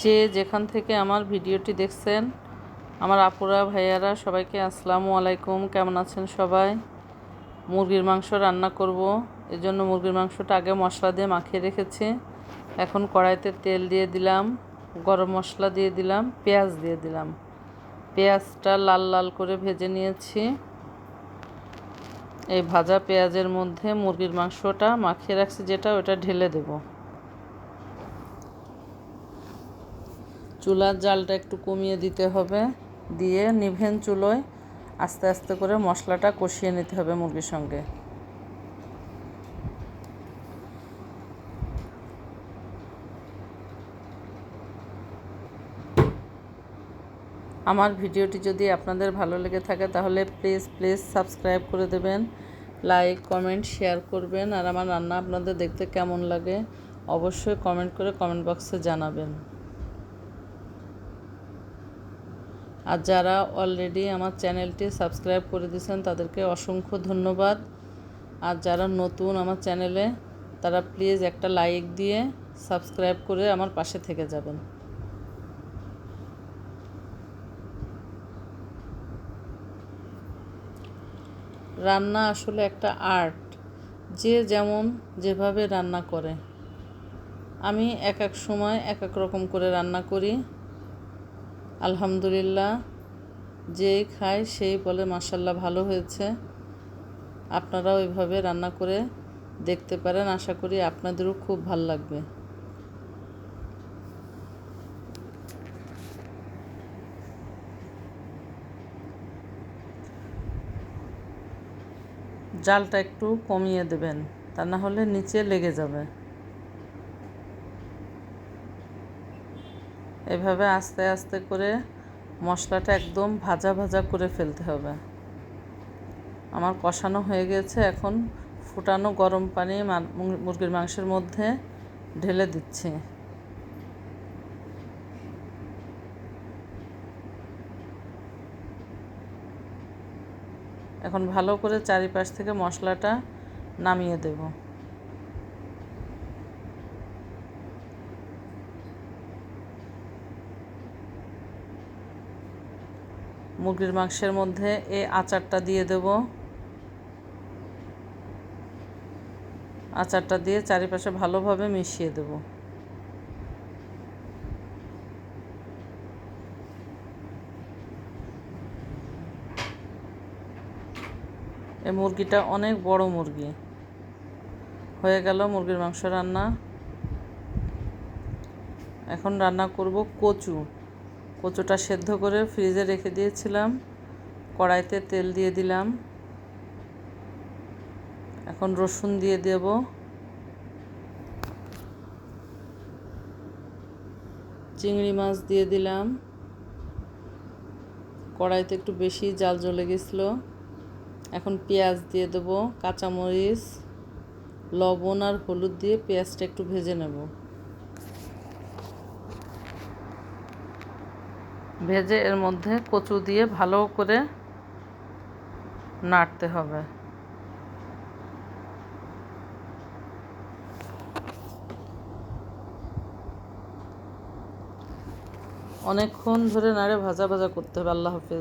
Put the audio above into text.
যে যেখান থেকে আমার ভিডিওটি দেখছেন, আমার আপুরা ভাইয়ারা সবাইকে আসসালামু আলাইকুম। কেমন আছেন সবাই? মুরগির মাংস রান্না করব, এজন্য মুরগির মাংসটা আগে মশলা দিয়ে মাখিয়ে রেখেছি। এখন কড়াইতে তেল দিয়ে দিলাম, গরম মশলা দিয়ে দিলাম, পেঁয়াজ দিয়ে দিলাম। পেঁয়াজটা লাল লাল করে ভেজে নিয়েছি। এই ভাজা পেঁয়াজের মধ্যে মুরগির মাংসটা মাখিয়ে রাখছি যেটা, ওটা ঢেলে দেব। চুলার জালটা একটু কমিয়ে দিতে হবে, দিয়ে নিভেন চুলোয় আস্তে আস্তে করে মশলাটা কষিয়ে নিতে হবে মুরগির সঙ্গে। আমার ভিডিওটি যদি আপনাদের ভালো লেগে থাকে তাহলে প্লিজ সাবস্ক্রাইব করে দেবেন, লাইক কমেন্ট শেয়ার করবেন। আর আমার রান্না আপনাদের দেখতে কেমন লাগে অবশ্যই কমেন্ট করে কমেন্ট বক্সে জানাবেন। আর যারা অলরেডি আমার চ্যানেলটি সাবস্ক্রাইব করে দিয়েছেন তাদেরকে অসংখ্য ধন্যবাদ। আর যারা নতুন আমার চ্যানেলে, তারা প্লিজ একটা লাইক দিয়ে সাবস্ক্রাইব করে আমার পাশে থেকে যাবেন। রান্না আসলে একটা আর্ট, যে যেমন যেভাবে রান্না করে। আমি এক এক সময় এক এক রকম করে রান্না করি। আলহামদুলিল্লাহ, যেই খায় সেই বলে মাশাল্লাহ ভালো হয়েছে। আপনারাও এভাবে রান্না করে দেখতে পারেন, আশা করি আপনাদেরও খুব ভালো লাগবে। জালটা একটু কমিয়ে দেবেন, তা না হলে নিচে লেগে যাবে। এভাবে আস্তে আস্তে করে মশলাটা একদম ভাজা ভাজা করে ফেলতে হবে। আমার কষানো হয়ে গেছে, এখন ফুটানো গরম পানি মুরগির মাংসের মধ্যে ঢেলে দিচ্ছি। এখন ভালো করে চারিপাশ থেকে মশলাটা নামিয়ে দেব। মুরগির মাংসের মধ্যে এই আচারটা দিয়ে দেব। আচারটা দিয়ে চারিপাশে ভালোভাবে মিশিয়ে দেব। এই মুরগিটা অনেক বড় মুরগি। হয়ে গেল মুরগির মাংস রান্না। এখন রান্না করব কচু। কচুটা সেদ্ধ করে ফ্রিজে রেখে দিয়েছিলাম। কড়াইতে তেল দিয়ে দিলাম। এখন রসুন দিয়ে দেব। চিংড়ি মাছ দিয়ে দিলাম। কড়াইতে একটু বেশি জাল জ্বলে গেছিলো। এখন পেঁয়াজ দিয়ে দেব, কাঁচামরিচ, লবণ আর হলুদ দিয়ে পেঁয়াজটা একটু ভেজে নেব। ভেজে এর মধ্যে কচু দিয়ে ভালো করে নাড়তে হবে। অনেকক্ষণ ধরে নাড়ে ভাজা ভাজা করতে হবে। আল্লাহ হাফেজ।